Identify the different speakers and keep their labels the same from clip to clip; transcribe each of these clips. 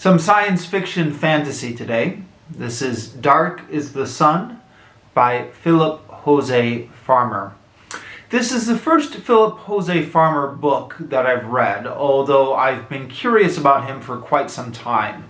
Speaker 1: Some science fiction fantasy today. This is Dark is the Sun by Philip José Farmer. This is the first Philip José Farmer book that I've read, although I've been curious about him for quite some time.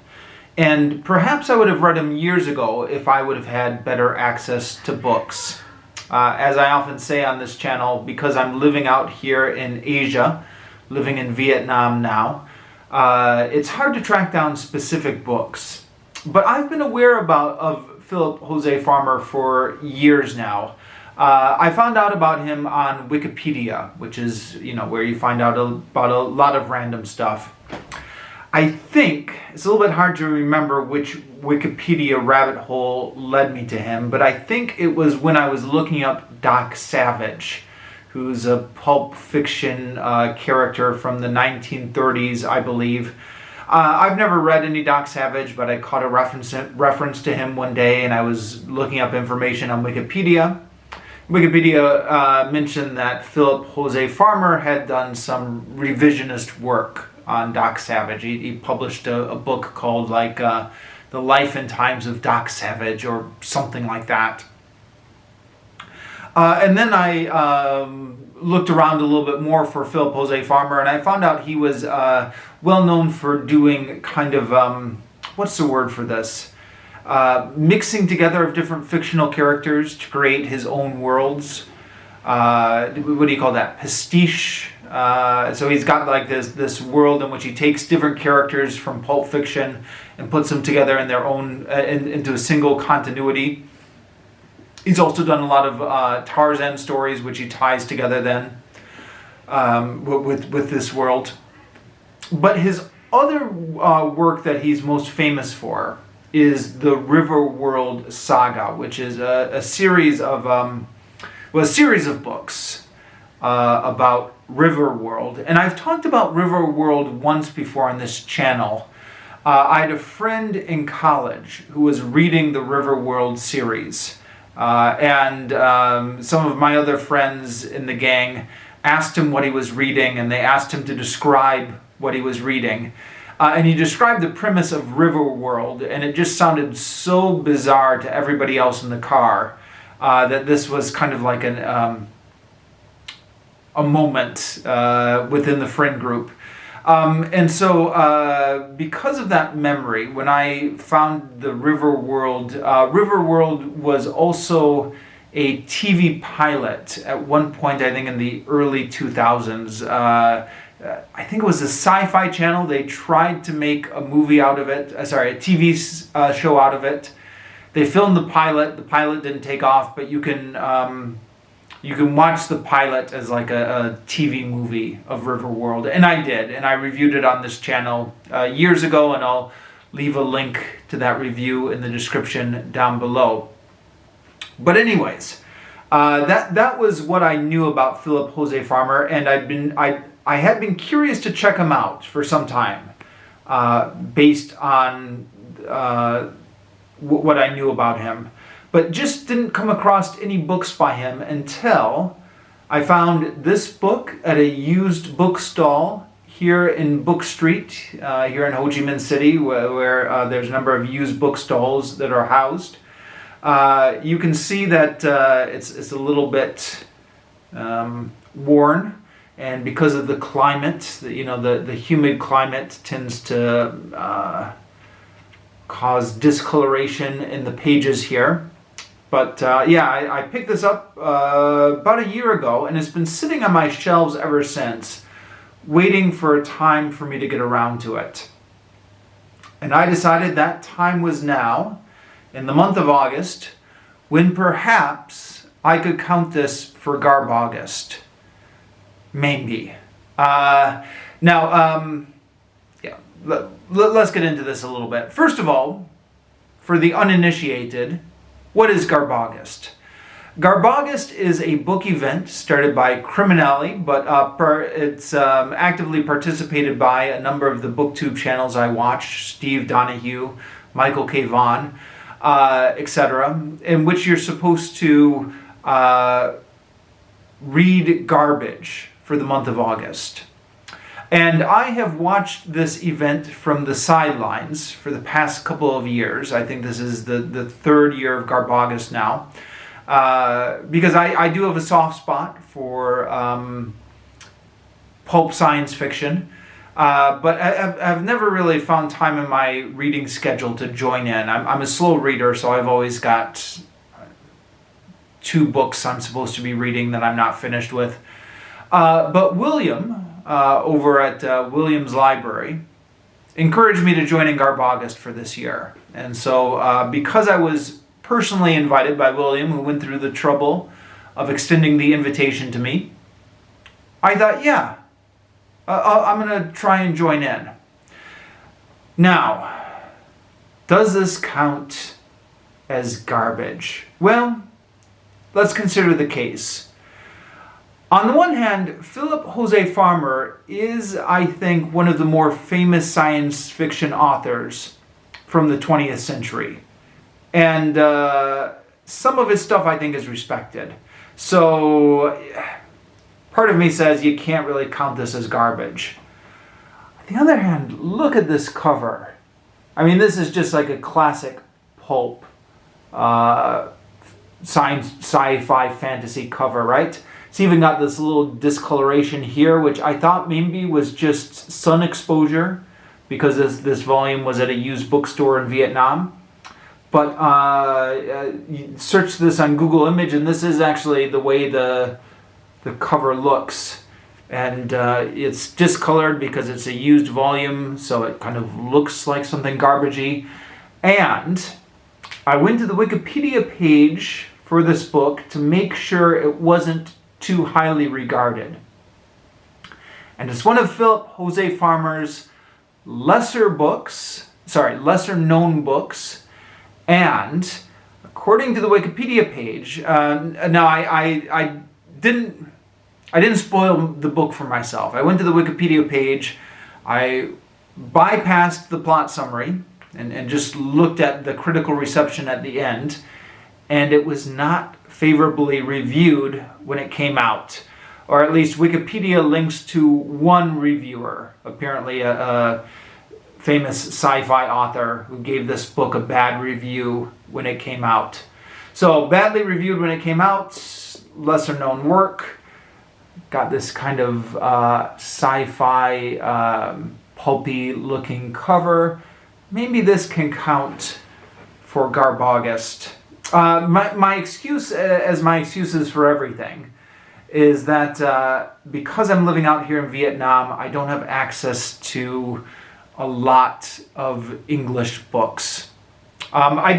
Speaker 1: And perhaps I would have read him years ago if I would have had better access to books. As I often say on this channel, because I'm living out here in Asia, living in Vietnam now, it's hard to track down specific books. But I've been aware of Philip José Farmer for years now. I found out about him on Wikipedia, which is, where you find out about a lot of random stuff. I think it's a little bit hard to remember which Wikipedia rabbit hole led me to him, but I think it was when I was looking up Doc Savage, who's a pulp fiction character from the 1930s, I believe. I've never read any Doc Savage, but I caught a reference to him one day, and I was looking up information on Wikipedia. Wikipedia mentioned that Philip José Farmer had done some revisionist work on Doc Savage. He published a book called The Life and Times of Doc Savage or something like that. And then I looked around a little bit more for Philip José Farmer, and I found out he was well known for doing kind of, what's the word for this? Mixing together of different fictional characters to create his own worlds. What do you call that? Pastiche. So he's got like this world in which he takes different characters from pulp fiction and puts them together in their own into a single continuity. He's also done a lot of Tarzan stories, which he ties together then with this world. But his other work that he's most famous for is the Riverworld Saga, which is a series of books about Riverworld. And I've talked about Riverworld once before on this channel. I had a friend in college who was reading the Riverworld series. And some of my other friends in the gang asked him what he was reading, and they asked him to describe what he was reading. And he described the premise of Riverworld, and it just sounded so bizarre to everybody else in the car that this was kind of like a moment within the friend group. And so because of that memory, when I found the Riverworld, Riverworld was also a TV pilot at one point, I think in the early 2000s. I think it was the Sci-Fi Channel. They tried to make a movie out of it, a TV show out of it. They filmed the pilot. The pilot didn't take off, but you can watch the pilot as like a TV movie of Riverworld. And I did, and I reviewed it on this channel years ago, and I'll leave a link to that review in the description down below. But anyways, that was what I knew about Philip José Farmer, and I had been curious to check him out for some time, based on what I knew about him. But just didn't come across any books by him until I found this book at a used bookstall here in Book Street, here in Ho Chi Minh City, where there's a number of used bookstores that are housed. You can see that it's a little bit worn, and because of the climate, the humid climate tends to cause discoloration in the pages here. But I picked this up about a year ago, and it's been sitting on my shelves ever since, waiting for a time for me to get around to it. And I decided that time was now, in the month of August, when perhaps I could count this for Garbaugust. Maybe. Let's get into this a little bit. First of all, for the uninitiated, what is Garbaugust? Garbaugust is a book event started by Criminelli, but it's actively participated by a number of the BookTube channels I watch, Steve Donahue, Michael K. Vaughan, etc., in which you're supposed to read garbage for the month of August. And I have watched this event from the sidelines for the past couple of years. I think this is the third year of Garbaugust now. Because I do have a soft spot for pulp science fiction. But I've never really found time in my reading schedule to join in. I'm a slow reader, so I've always got 2 books I'm supposed to be reading that I'm not finished with. But William, over at William's Library, encouraged me to join in Garbaugust for this year. And so because I was personally invited by William, who went through the trouble of extending the invitation to me, I thought, yeah, I'm going to try and join in. Now, does this count as garbage? Well, let's consider the case. On the one hand, Philip José Farmer is, I think, one of the more famous science fiction authors from the 20th century. And some of his stuff, I think, is respected. So part of me says you can't really count this as garbage. On the other hand, look at this cover. I mean, this is just like a classic pulp science, sci-fi, fantasy cover, right? It's even got this little discoloration here, which I thought maybe was just sun exposure because this volume was at a used bookstore in Vietnam. But you search this on Google Image, and this is actually the way the cover looks. And it's discolored because it's a used volume, so it kind of looks like something garbagey. And I went to the Wikipedia page for this book to make sure it wasn't too highly regarded. And it's one of Philip José Farmer's lesser known books. And according to the Wikipedia page, now I didn't spoil the book for myself. I went to the Wikipedia page, I bypassed the plot summary and just looked at the critical reception at the end, and it was not favorably reviewed when it came out. Or at least Wikipedia links to one reviewer, apparently a famous sci-fi author who gave this book a bad review when it came out. So badly reviewed when it came out, lesser known work, got this kind of sci-fi pulpy looking cover. Maybe this can count for Garbaugust. My excuse, as my excuses for everything, is that because I'm living out here in Vietnam, I don't have access to a lot of English books. I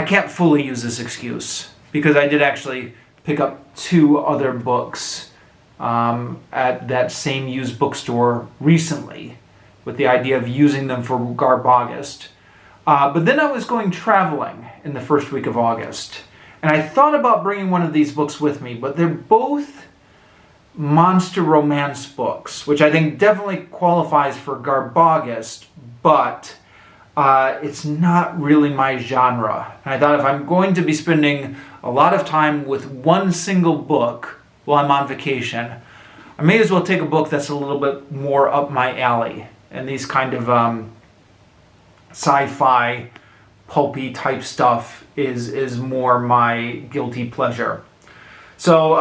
Speaker 1: can't fully use this excuse because I did actually pick up 2 other books at that same used bookstore recently with the idea of using them for Garbaugust. But then I was going traveling in the first week of August, and I thought about bringing one of these books with me, but they're both monster romance books, which I think definitely qualifies for Garbaugust, but it's not really my genre. And I thought if I'm going to be spending a lot of time with one single book while I'm on vacation, I may as well take a book that's a little bit more up my alley. And these kind of sci-fi, pulpy type stuff is more my guilty pleasure. So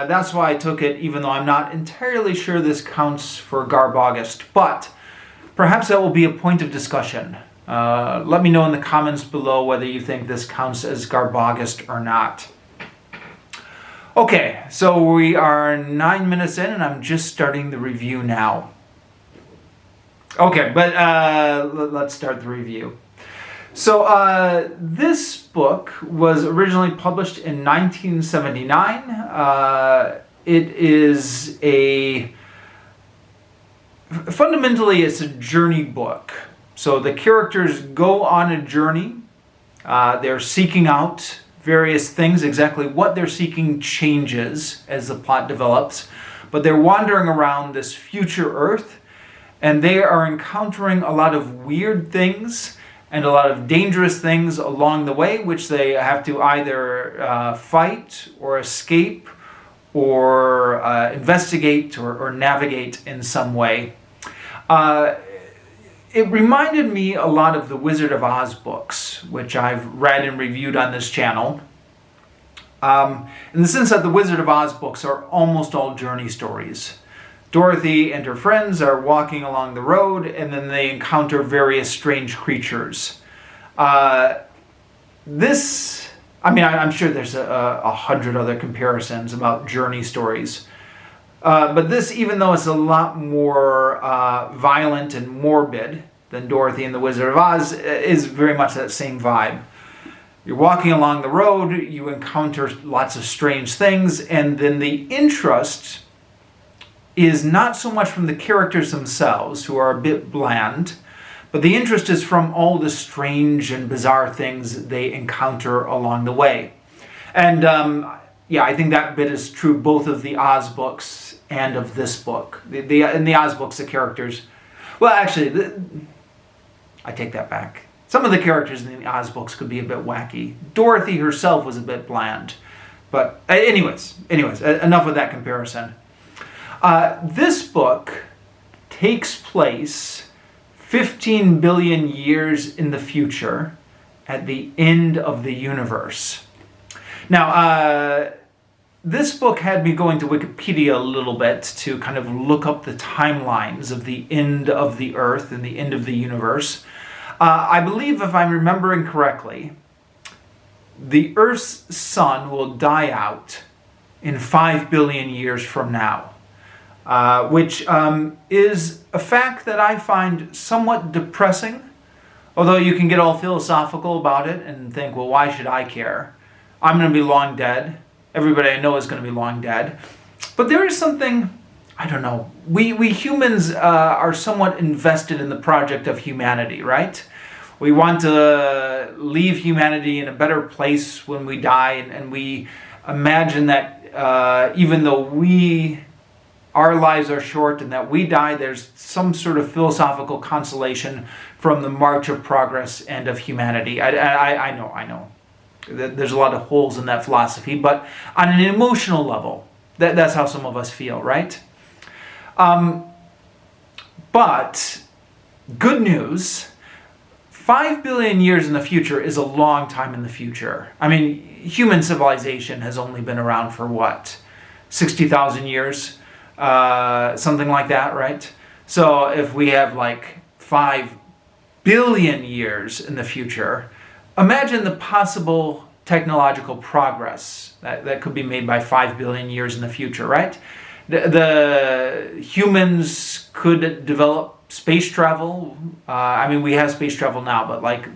Speaker 1: that's why I took it, even though I'm not entirely sure this counts for Garbaugust. But perhaps that will be a point of discussion. Let me know in the comments below whether you think this counts as Garbaugust or not. Okay, so we are 9 minutes in and I'm just starting the review now. Okay, but let's start the review. So this book was originally published in 1979. It is fundamentally it's a journey book. So the characters go on a journey. They're seeking out various things. Exactly what they're seeking changes as the plot develops. But they're wandering around this future Earth, and they are encountering a lot of weird things and a lot of dangerous things along the way, which they have to either fight or escape or investigate or navigate in some way. It reminded me a lot of the Wizard of Oz books, which I've read and reviewed on this channel. In the sense that the Wizard of Oz books are almost all journey stories. Dorothy and her friends are walking along the road, and then they encounter various strange creatures. I'm sure there's 100 other comparisons about journey stories. But this, even though it's a lot more violent and morbid than Dorothy and the Wizard of Oz, is very much that same vibe. You're walking along the road, you encounter lots of strange things, and then the interest is not so much from the characters themselves, who are a bit bland, but the interest is from all the strange and bizarre things they encounter along the way. And I think that bit is true both of the Oz books and of this book. In the Oz books, the characters... Well, actually, I take that back. Some of the characters in the Oz books could be a bit wacky. Dorothy herself was a bit bland. But anyways, enough of that comparison. This book takes place 15 billion years in the future at the end of the universe. Now, this book had me going to Wikipedia a little bit to kind of look up the timelines of the end of the Earth and the end of the universe. I believe, if I'm remembering correctly, the Earth's sun will die out in 5 billion years from now, which is a fact that I find somewhat depressing, although you can get all philosophical about it and think, well, why should I care? I'm going to be long dead. Everybody I know is going to be long dead. But there is something, I don't know, we humans are somewhat invested in the project of humanity, right? We want to leave humanity in a better place when we die, and we imagine that even though our lives are short and that we die, there's some sort of philosophical consolation from the march of progress and of humanity. I know. There's a lot of holes in that philosophy, but on an emotional level, that's how some of us feel, right? But good news, 5 billion years in the future is a long time in the future. I mean, human civilization has only been around for what? 60,000 years? Something like that, right? So if we have like 5 billion years in the future, imagine the possible technological progress that could be made by 5 billion years in the future, right? The humans could develop space travel. We have space travel now, but like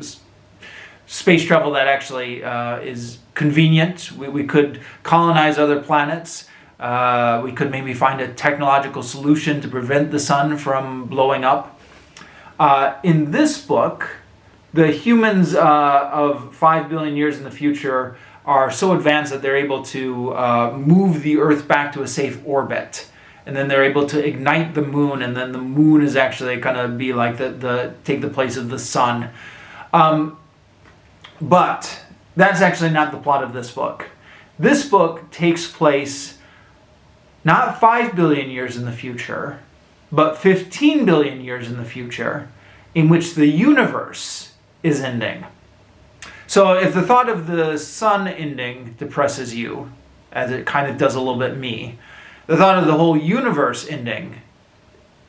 Speaker 1: space travel that actually is convenient. We could colonize other planets. We could maybe find a technological solution to prevent the sun from blowing up. In this book, the humans of 5 billion years in the future are so advanced that they're able to move the Earth back to a safe orbit. And then they're able to ignite the moon, and then the moon is actually going to be like take the place of the sun. But that's actually not the plot of this book. This book takes place not 5 billion years in the future, but 15 billion years in the future, in which the universe is ending. So if the thought of the sun ending depresses you, as it kind of does a little bit me, the thought of the whole universe ending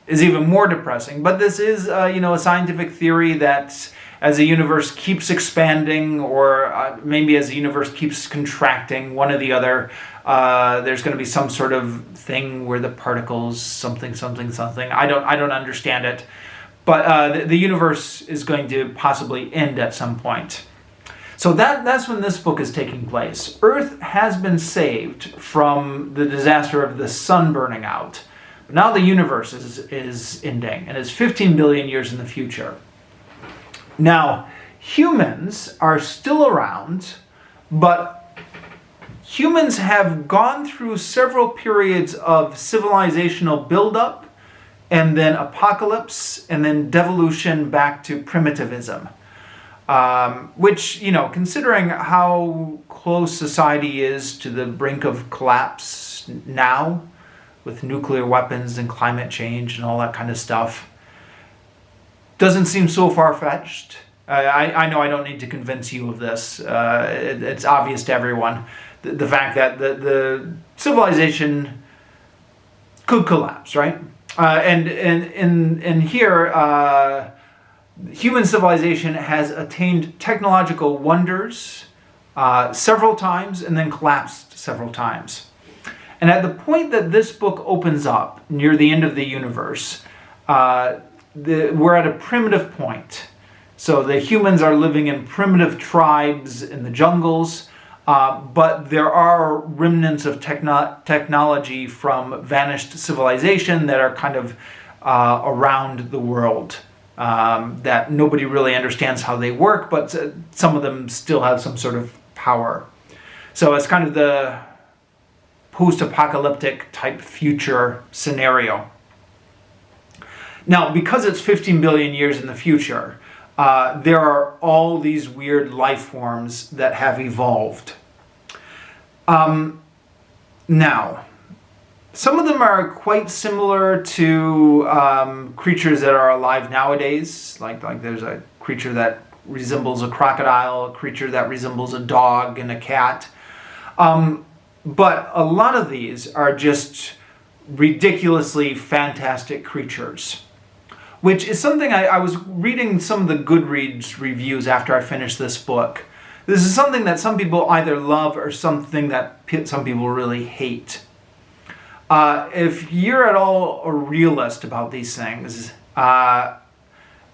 Speaker 1: is even more depressing. But this is, a scientific theory that as the universe keeps expanding, or maybe as the universe keeps contracting, one or the other, there's going to be some sort of thing where the particles something. I don't understand it, but the universe is going to possibly end at some point. So that's when this book is taking place. Earth has been saved from the disaster of the sun burning out. But now the universe is ending, and it's 15 billion years in the future. Now, humans are still around, but humans have gone through several periods of civilizational buildup, and then apocalypse, and then devolution back to primitivism. Which, considering how close society is to the brink of collapse us now with nuclear weapons and climate change and all that kind of stuff doesn't seem so far-fetched. I know I don't need to convince you of this. It's obvious to everyone. The fact that the civilization could collapse, right? And here, human civilization has attained technological wonders several times and then collapsed several times. And at the point that this book opens up, near the end of the universe, we're at a primitive point. So the humans are living in primitive tribes in the jungles, but there are remnants of technology from vanished civilization that are kind of around the world, that nobody really understands how they work, but some of them still have some sort of power. So it's kind of the post-apocalyptic type future scenario. Now, because it's 15 billion years in the future, there are all these weird life forms that have evolved. Now, some of them are quite similar to creatures that are alive nowadays. Like there's a creature that resembles a crocodile, a creature that resembles a dog and a cat. But a lot of these are just ridiculously fantastic creatures, which is something I was reading some of the Goodreads reviews after I finished this book. This is something that some people either love or something that some people really hate. If you're at all a realist about these things, I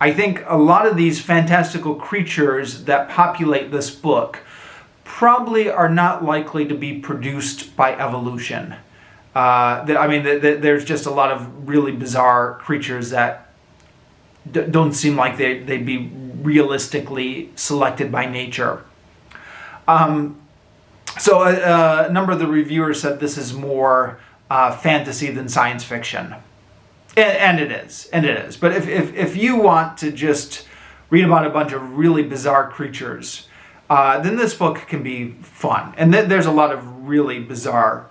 Speaker 1: think a lot of these fantastical creatures that populate this book probably are not likely to be produced by evolution. There's just a lot of really bizarre creatures that don't seem like they'd be realistically selected by nature. So a number of the reviewers said this is more fantasy than science fiction. And it is. But if you want to just read about a bunch of really bizarre creatures, then this book can be fun. And there's a lot of really bizarre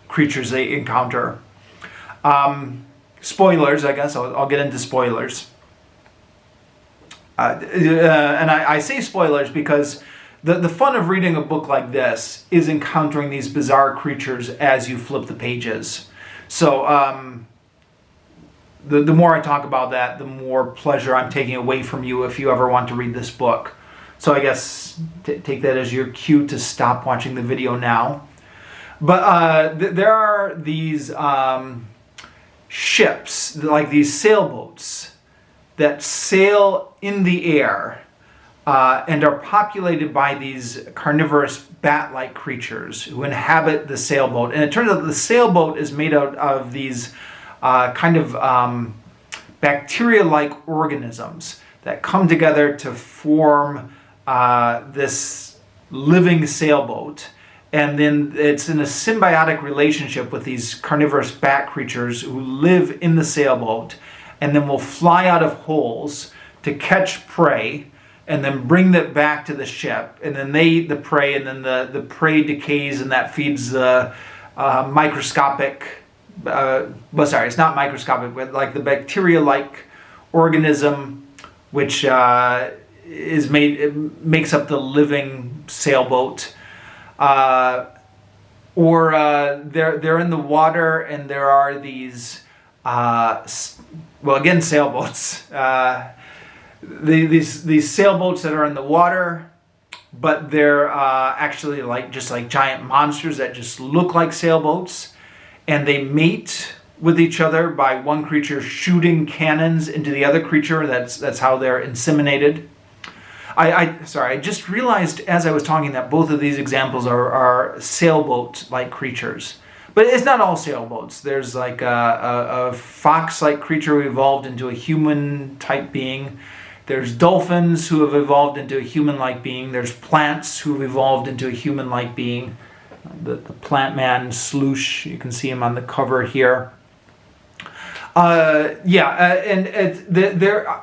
Speaker 1: creatures they encounter. Spoilers, I guess. I'll get into spoilers. And I say spoilers because the fun of reading a book like this is encountering these bizarre creatures as you flip the pages. So the more I talk about that, the more pleasure I'm taking away from you if you ever want to read this book. So I guess take that as your cue to stop watching the video now. But there are these ships, like these sailboats, that sail in the air and are populated by these carnivorous bat-like creatures who inhabit the sailboat. And it turns out that the sailboat is made out of these bacteria-like organisms that come together to form this living sailboat. And then it's in a symbiotic relationship with these carnivorous bat creatures who live in the sailboat and then will fly out of holes to catch prey and then bring that back to the ship. And then they eat the prey, and then the prey decays, and that feeds the microscopic, it's not microscopic, but like the bacteria-like organism which makes up the living sailboat. Or they're in the water, and there are these sailboats. These sailboats that are in the water, but they're actually like giant monsters that just look like sailboats, and they mate with each other by one creature shooting cannons into the other creature. That's how they're inseminated. I just realized as I was talking that both of these examples are sailboat-like creatures. But it's not all sailboats. There's like a fox-like creature who evolved into a human-type being. There's dolphins who have evolved into a human-like being. There's plants who have evolved into a human-like being. The plant man, Sloosh, you can see him on the cover here. There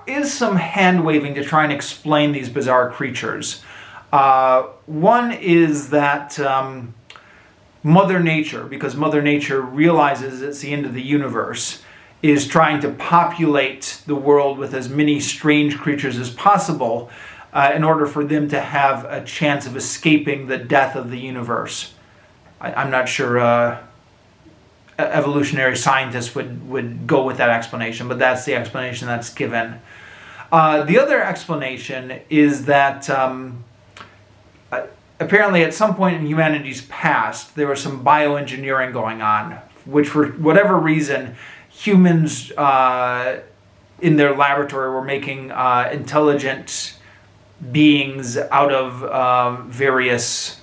Speaker 1: is some hand-waving to try and explain these bizarre creatures. One is that Mother Nature, because Mother Nature realizes it's the end of the universe, is trying to populate the world with as many strange creatures as possible in order for them to have a chance of escaping the death of the universe. I'm not sure evolutionary scientists would go with that explanation, but that's the explanation that's given. The other explanation is that apparently at some point in humanity's past, there was some bioengineering going on, which for whatever reason, humans in their laboratory were making intelligent beings out of various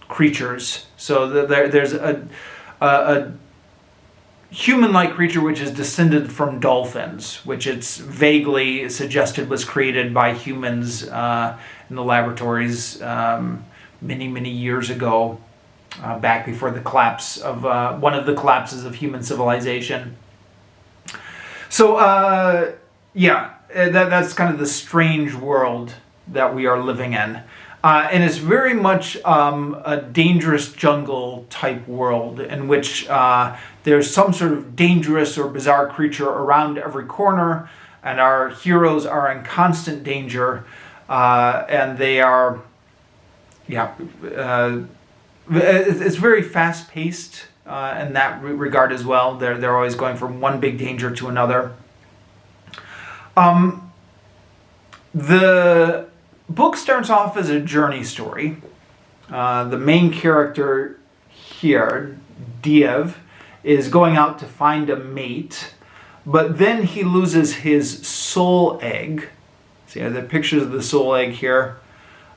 Speaker 1: creatures. So there's a human-like creature which is descended from dolphins, which it's vaguely suggested was created by humans in the laboratories many years ago, back before the collapse of one of the collapses of human civilization. So that's kind of the strange world that we are living in. And it's very much a dangerous jungle type world in which there's some sort of dangerous or bizarre creature around every corner, and our heroes are in constant danger, and they are, it's very fast paced in that regard as well. They're always going from one big danger to another. The book starts off as a journey story. The main character here, Diev, is going out to find a mate, but then he loses his soul egg. See, the pictures of the soul egg here.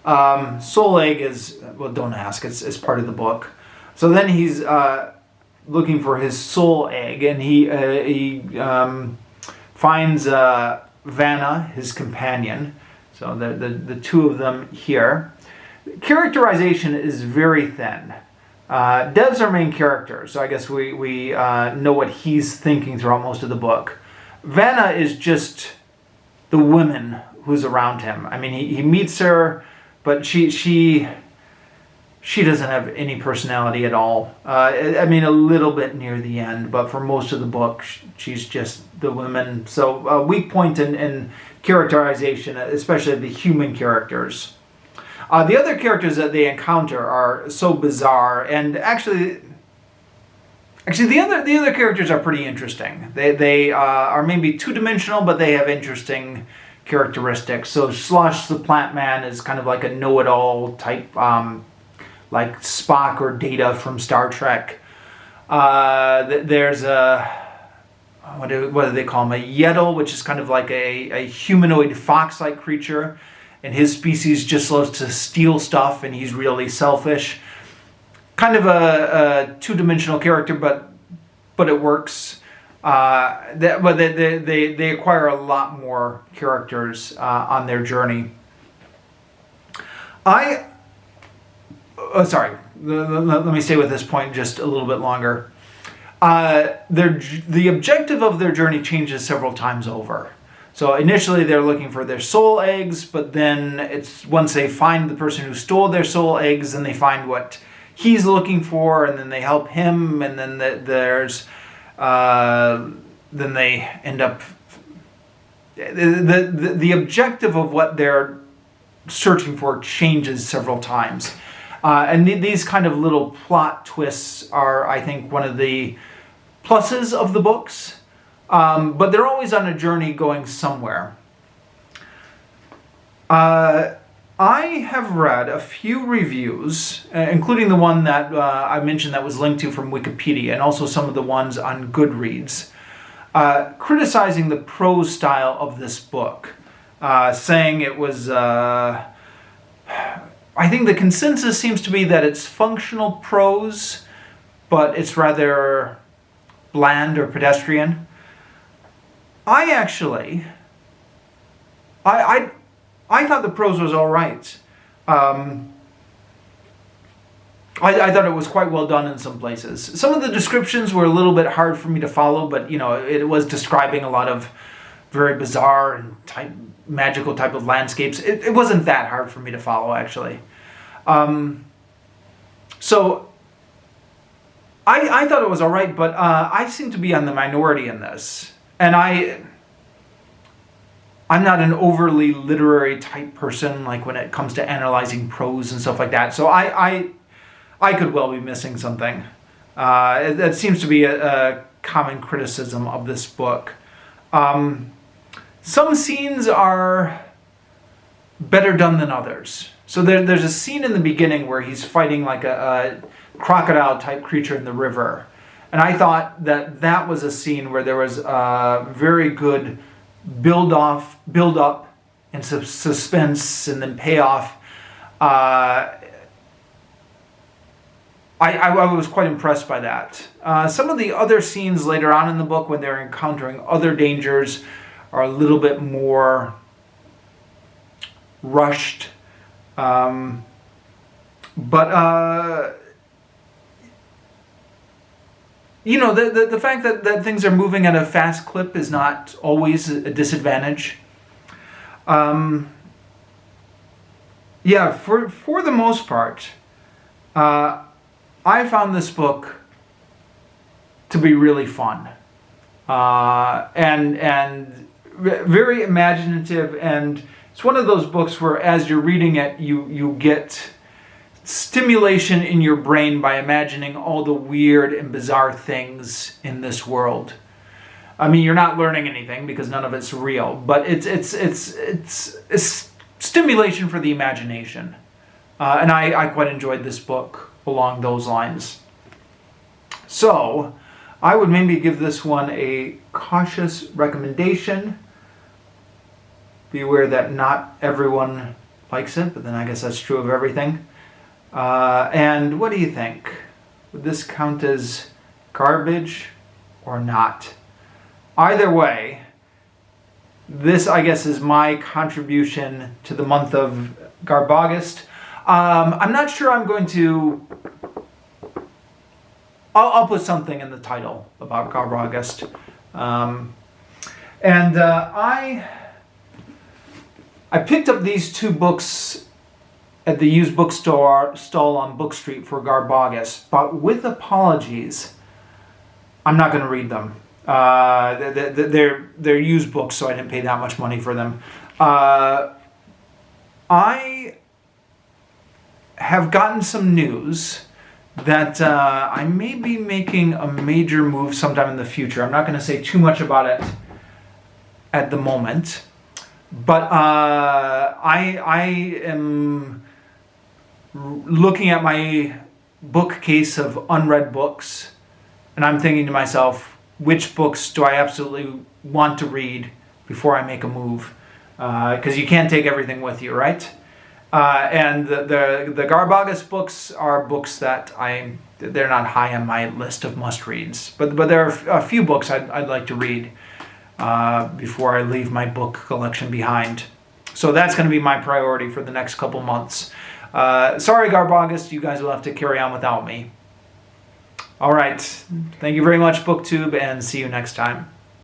Speaker 1: Soul egg is, well, don't ask, it's part of the book. So then he's looking for his soul egg, and he finds Vanna, his companion. So the two of them here. Characterization is very thin. Dev's our main character, so I guess we know what he's thinking throughout most of the book. Vanna is just the woman who's around him. I mean, he meets her, but she doesn't have any personality at all. I mean, a little bit near the end, but for most of the book, she's just the woman. So a weak point in characterization, especially the human characters. The other characters that they encounter are so bizarre, and actually the other characters are pretty interesting. They are maybe two-dimensional, but they have interesting characteristics. So Slosh the Plant Man is kind of like a know-it-all type, like Spock or Data from Star Trek. There's a what do they call him? A Yetl, which is kind of like a humanoid fox-like creature. And his species just loves to steal stuff, and he's really selfish. Kind of a two-dimensional character, but it works. But they acquire a lot more characters on their journey. Sorry, let me stay with this point just a little bit longer. The objective of their journey changes several times over. So initially they're looking for their soul eggs, but then it's once they find the person who stole their soul eggs, and they find what he's looking for, and then they help him, and then then they end up. The objective of what they're searching for changes several times, and these kind of little plot twists are, I think, one of the pluses of the books. But they're always on a journey going somewhere. I have read a few reviews, including the one that I mentioned that was linked to from Wikipedia, and also some of the ones on Goodreads, criticizing the prose style of this book, saying it was... I think the consensus seems to be that it's functional prose, but it's rather bland or pedestrian. I thought the prose was all right. I thought it was quite well done in some places. Some of the descriptions were a little bit hard for me to follow, but it was describing a lot of very bizarre and magical type of landscapes. It wasn't that hard for me to follow, actually. So I thought it was all right, but I seem to be on the minority in this. And I'm not an overly literary type person, like when it comes to analyzing prose and stuff like that. So I could well be missing something. That seems to be a common criticism of this book. Some scenes are better done than others. So there's a scene in the beginning where he's fighting like a crocodile type creature in the river. And I thought that was a scene where there was a very good build up and suspense and then payoff. I was quite impressed by that. Some of the other scenes later on in the book when they're encountering other dangers are a little bit more rushed. The fact that things are moving at a fast clip is not always a disadvantage. For the most part, I found this book to be really fun, and very imaginative, and it's one of those books where as you're reading it, you get stimulation in your brain by imagining all the weird and bizarre things in this world. I mean, you're not learning anything because none of it's real, but it's stimulation for the imagination. And I quite enjoyed this book along those lines. So, I would maybe give this one a cautious recommendation. Be aware that not everyone likes it, but then I guess that's true of everything. And what do you think? Would this count as garbage or not? Either way, this, I guess, is my contribution to the month of Garbaugust. I'm not sure I'm going to... I'll put something in the title about Garbaugust. I picked up these two books at the used bookstore stall on Book Street for Garbaugust, but with apologies, I'm not going to read them. They're used books, so I didn't pay that much money for them. I have gotten some news that I may be making a major move sometime in the future. I'm not going to say too much about it at the moment, but I am looking at my bookcase of unread books, and I'm thinking to myself, which books do I absolutely want to read before I make a move? Because you can't take everything with you, right? And the Garbaugust books are books that they're not high on my list of must-reads. But there are a few books I'd like to read before I leave my book collection behind. So that's going to be my priority for the next couple months. Sorry, Garbaugust, you guys will have to carry on without me. All right. Thank you very much, BookTube, and see you next time.